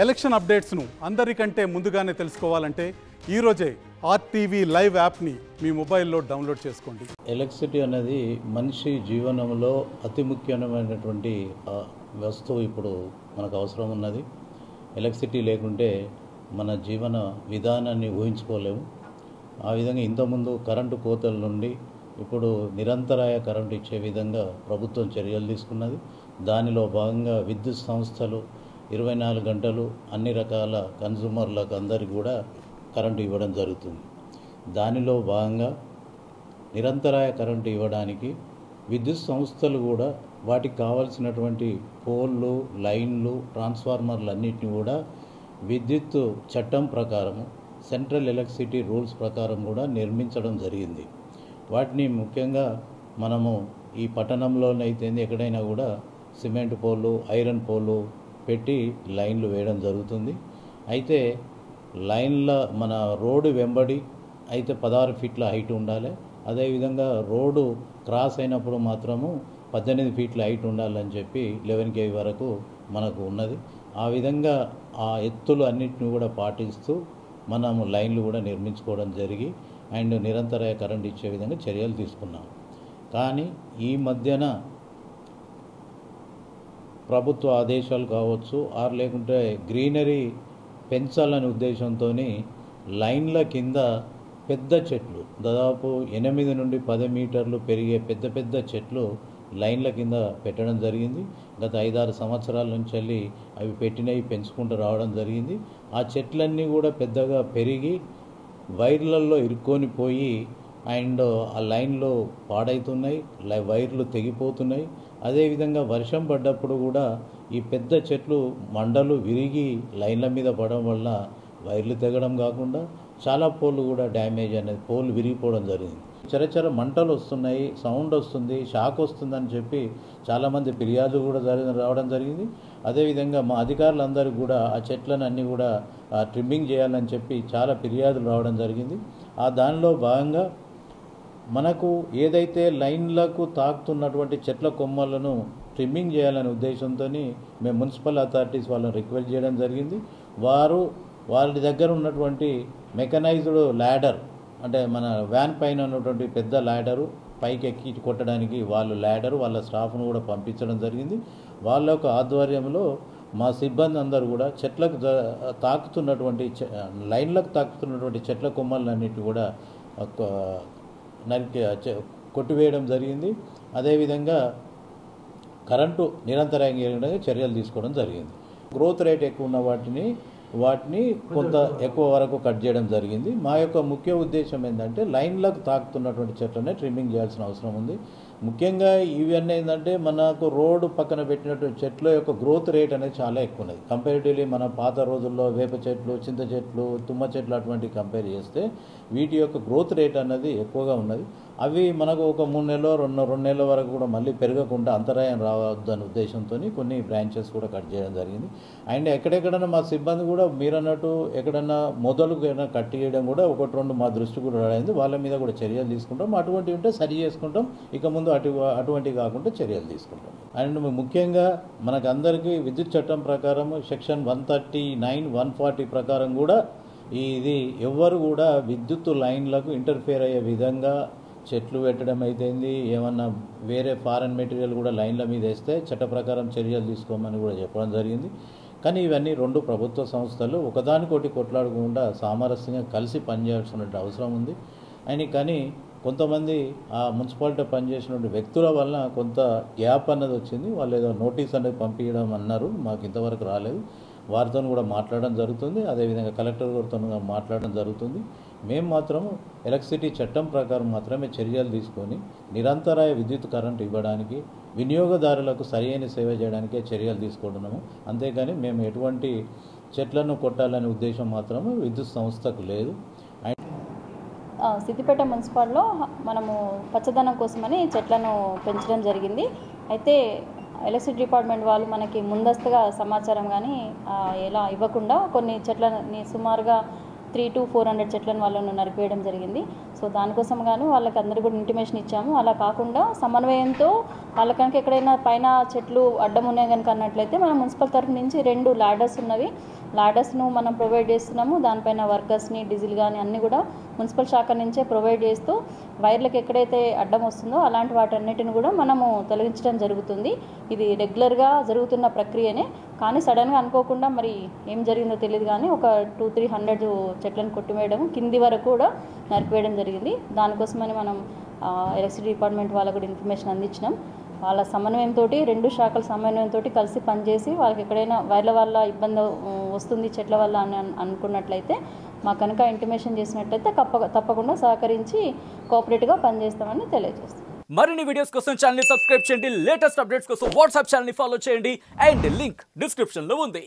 Election అప్డేట్స్ను అందరికంటే ముందుగానే తెలుసుకోవాలంటే ఈరోజే ఆర్టీవీ లైవ్ యాప్ని మీ మొబైల్లో డౌన్లోడ్ చేసుకోండి. ఎలక్ట్రిసిటీ అనేది మనిషి జీవనంలో అతి ముఖ్యమైనటువంటి వస్తువు ఇప్పుడు మనకు అవసరం ఉన్నది. ఎలక్ట్రిసిటీ లేకుంటే మన జీవన విధానాన్ని ఊహించుకోలేము. ఆ విధంగా ఇంతకుముందు కరెంటు కోతల నుండి ఇప్పుడు నిరంతరాయ కరెంటు ఇచ్చే విధంగా ప్రభుత్వం చర్యలు తీసుకున్నది. దానిలో భాగంగా విద్యుత్ సంస్థలు 24 గంటలు అన్ని రకాల కన్జ్యూమర్లకు అందరికీ కూడా కరెంటు ఇవ్వడం జరుగుతుంది. దానిలో భాగంగా నిరంతరాయ కరెంటు ఇవ్వడానికి విద్యుత్ సంస్థలు కూడా వాటికి కావాల్సినటువంటి పోల్లు, లైన్లు, ట్రాన్స్ఫార్మర్లు అన్నింటినీ కూడా విద్యుత్ చట్టం ప్రకారము సెంట్రల్ ఎలక్ట్రిసిటీ రూల్స్ ప్రకారం కూడా నిర్మించడం జరిగింది. వాటిని ముఖ్యంగా మనము ఈ పట్టణంలోనైతే ఎక్కడైనా కూడా సిమెంట్ పోలు, ఐరన్ పోలు పెట్టి లైన్లు వేయడం జరుగుతుంది. అయితే లైన్ల మన రోడ్డు వెంబడి అయితే 16 ఫీట్ల హైట్ ఉండాలి. అదేవిధంగా రోడ్డు క్రాస్ అయినప్పుడు మాత్రము 18 ఫీట్ల హైట్ ఉండాలని చెప్పి 11 kV వరకు మనకు ఉన్నది. ఆ విధంగా ఆ ఎత్తులు అన్నింటినీ కూడా పాటిస్తూ మనము లైన్లు కూడా నిర్మించుకోవడం జరిగి అండ్ నిరంతరాయ కరెంట్ ఇచ్చే విధంగా చర్యలు తీసుకున్నాం. కానీ ఈ మధ్యన ప్రభుత్వ ఆదేశాలు కావచ్చు లేకుంటే గ్రీనరీ పెంచాలనే ఉద్దేశంతో లైన్ల కింద పెద్ద చెట్లు దాదాపు 8 నుండి 10 మీటర్లు పెరిగే పెద్ద పెద్ద చెట్లు లైన్ల కింద పెట్టడం జరిగింది. గత 5-6 సంవత్సరాల నుంచి వెళ్ళి అవి పెట్టినవి పెంచుకుంటూ రావడం జరిగింది. ఆ చెట్లన్నీ కూడా పెద్దగా పెరిగి వైర్లలో ఇరుక్కొని పోయి అండ్ ఆ లైన్లో పాడవుతున్నాయి, వైర్లు తెగిపోతున్నాయి. అదేవిధంగా వర్షం పడ్డప్పుడు కూడా ఈ పెద్ద చెట్లు మండలు విరిగి లైన్ల మీద పడడం వల్ల వైర్లు తెగడం కాకుండా చాలా పోల్లు కూడా డ్యామేజ్ అనేది పోల్లు విరిగిపోవడం జరిగింది. చరచర మంటలు వస్తున్నాయి, సౌండ్ వస్తుంది, షాక్ వస్తుందని చెప్పి చాలామంది ఫిర్యాదులు కూడా రావడం జరిగింది. అదేవిధంగా మా అధికారులందరికీ కూడా ఆ చెట్లను అన్నీ కూడా ట్రిమ్మింగ్ చేయాలని చెప్పి చాలా ఫిర్యాదులు రావడం జరిగింది. ఆ దానిలో భాగంగా మనకు ఏదైతే లైన్లకు తాకుతున్నటువంటి చెట్ల కొమ్మలను ట్రిమ్మింగ్ చేయాలనే ఉద్దేశంతో మేము మున్సిపల్ అథారిటీస్ వాళ్ళని రిక్వెస్ట్ చేయడం జరిగింది. వారి దగ్గర ఉన్నటువంటి మెకనైజ్డ్ ల్యాడర్ అంటే మన వ్యాన్ పైన ఉన్నటువంటి పెద్ద ల్యాడరు పైకి ఎక్కి కొట్టడానికి వాళ్ళ స్టాఫ్ను కూడా పంపించడం జరిగింది. వాళ్ళ యొక్క ఆధ్వర్యంలో మా సిబ్బంది అందరూ కూడా చెట్లకు తాకుతున్నటువంటి లైన్లకు తాకుతున్నటువంటి చెట్ల కొమ్మలన్నిటి కూడా కొట్టివేయడం జరిగింది. అదేవిధంగా కరెంటు నిరంతరాయంగా చర్యలు తీసుకోవడం జరిగింది. గ్రోత్ రేట్ ఎక్కువ ఉన్న వాటిని కొంత ఎక్కువ వరకు కట్ చేయడం జరిగింది. మా యొక్క ముఖ్య ఉద్దేశం ఏంటంటే లైన్లకు తాకుతున్నటువంటి చెట్లనే ట్రిమ్మింగ్ చేయాల్సిన అవసరం ఉంది. ముఖ్యంగా ఇవన్నీ ఏంటంటే మనకు రోడ్డు పక్కన పెట్టినటువంటి చెట్ల యొక్క గ్రోత్ రేట్ అనేది చాలా ఎక్కువ ఉన్నది. కంపారిటివ్లీ మన పాత రోజుల్లో వేప చెట్లు, చింత చెట్లు, తుమ్మ చెట్లు అటువంటివి కంపేర్ చేస్తే వీటి యొక్క గ్రోత్ రేట్ అనేది ఎక్కువగా ఉన్నది. అవి మనకు ఒక 3 నెలలు 2 నెలల వరకు కూడా మళ్ళీ పెరగకుండా అంతరాయం రావద్దనే ఉద్దేశంతో కొన్ని బ్రాంచెస్ కూడా కట్ చేయడం జరిగింది. అండ్ ఎక్కడెక్కడైనా మా సిబ్బంది కూడా మీరు అన్నట్టు ఎక్కడన్నా మొదలు కట్ చేయడం కూడా 1-2 మా దృష్టి కూడా రాయింది. వాళ్ళ మీద కూడా చర్యలు తీసుకుంటాం. అటువంటివి ఉంటే సరి చేసుకుంటాం. ఇక ముందు అటువంటివి కాకుండా చర్యలు తీసుకుంటాం. అండ్ ముఖ్యంగా మనకు అందరికీ విద్యుత్ చట్టం ప్రకారం సెక్షన్ 139, 140 ప్రకారం కూడా ఇది ఎవ్వరు కూడా విద్యుత్ లైన్లకు ఇంటర్ఫియర్ అయ్యే విధంగా చెట్లు పెట్టడం అయితేంది, ఏమన్నా వేరే ఫారెన్ మెటీరియల్ కూడా లైన్ల మీద వేస్తే చట్ట ప్రకారం చర్యలు తీసుకోమని కూడా చెప్పడం జరిగింది. కానీ ఇవన్నీ 2 ప్రభుత్వ సంస్థలు ఒకదానికొకటి కొట్లాడకుండా సామరస్యంగా కలిసి పనిచేయాల్సిన అవసరం ఉంది. కానీ కొంతమంది ఆ మున్సిపాలిటీ పనిచేసినటువంటి వ్యక్తుల వలన కొంత గ్యాప్ అన్నది వచ్చింది. వాళ్ళు ఏదో నోటీస్ అనేది పంపించడం అన్నారు, మాకు ఇంతవరకు రాలేదు. వారితో కూడా మాట్లాడడం జరుగుతుంది. అదేవిధంగా కలెక్టర్ గారితో మాట్లాడడం జరుగుతుంది. మేము మాత్రం ఎలక్ట్రిసిటీ చట్టం ప్రకారం మాత్రమే చర్యలు తీసుకొని నిరంతరాయ విద్యుత్ కరెంటు ఇవ్వడానికి, వినియోగదారులకు సరైన సేవ చేయడానికే చర్యలు తీసుకుంటున్నాము. అంతేగాని మేము ఎటువంటి చెట్లను కొట్టాలనే ఉద్దేశం మాత్రము విద్యుత్ సంస్థకు లేదు. సిద్దిపేట మున్సిపాల్లో మనము పచ్చదనం కోసమని చెట్లను పెంచడం జరిగింది. అయితే ఎలక్ట్రిసిటీ డిపార్ట్మెంట్ వాళ్ళు మనకి ముందస్తుగా సమాచారం కానీ ఎలా ఇవ్వకుండా కొన్ని చెట్లని సుమారుగా 300 to 400 చెట్లను వాళ్ళను నరికివేయడం జరిగింది. సో దానికోసం గాను వాళ్ళకి అందరికీ కూడా ఇంటిమేషన్ ఇచ్చాము. అలా కాకుండా సమన్వయంతో వాళ్ళ కనుక ఎక్కడైనా పైన చెట్లు అడ్డం ఉన్నాయి కనుక అన్నట్లయితే మన మున్సిపల్ తరఫు నుంచి 2 లాడర్స్ ఉన్నవి, లాడర్స్ను మనం ప్రొవైడ్ చేస్తున్నాము. దానిపైన వర్కర్స్ని, డీజిల్ కానీ అన్నీ కూడా మున్సిపల్ శాఖ నుంచే ప్రొవైడ్ చేస్తూ వైర్లకు ఎక్కడైతే అడ్డం వస్తుందో అలాంటి వాటన్నిటిని కూడా మనము తొలగించడం జరుగుతుంది. ఇది రెగ్యులర్గా జరుగుతున్న ప్రక్రియనే. కానీ సడన్గా అనుకోకుండా మరి ఏం జరిగిందో తెలియదు కానీ ఒక 200-300 చెట్లను కొట్టివేయడం, కింది వరకు కూడా నరికివేయడం జరిగింది. దానికోసమని మనం ఎలక్ట్రిసిటీ డిపార్ట్మెంట్ వాళ్ళకు కూడా ఇన్ఫర్మేషన్ అందించినాం. వాళ్ళ సమన్వయంతో, 2 శాఖల సమన్వయంతో కలిసి పనిచేసి వాళ్ళకి ఎక్కడైనా వైర్ల వల్ల ఇబ్బంది వస్తుంది చెట్ల వల్ల అని అనుకున్నట్లయితే మా కనుక ఇంటిమేషన్ చేసినట్లయితే తప్పకుండా సహకరించి కోఆపరేటివ్గా పనిచేస్తామని తెలియజేస్తాం. మరిన్ని వీడియోస్ కోసం ఛానల్ ని సబ్స్క్రైబ్ చేయండి. లేటెస్ట్ అప్డేట్స్ కోసం వాట్సాప్ ఛానల్ ని ఫాలో చేయండి. అండ్ లింక్ డిస్క్రిప్షన్ లో ఉంది.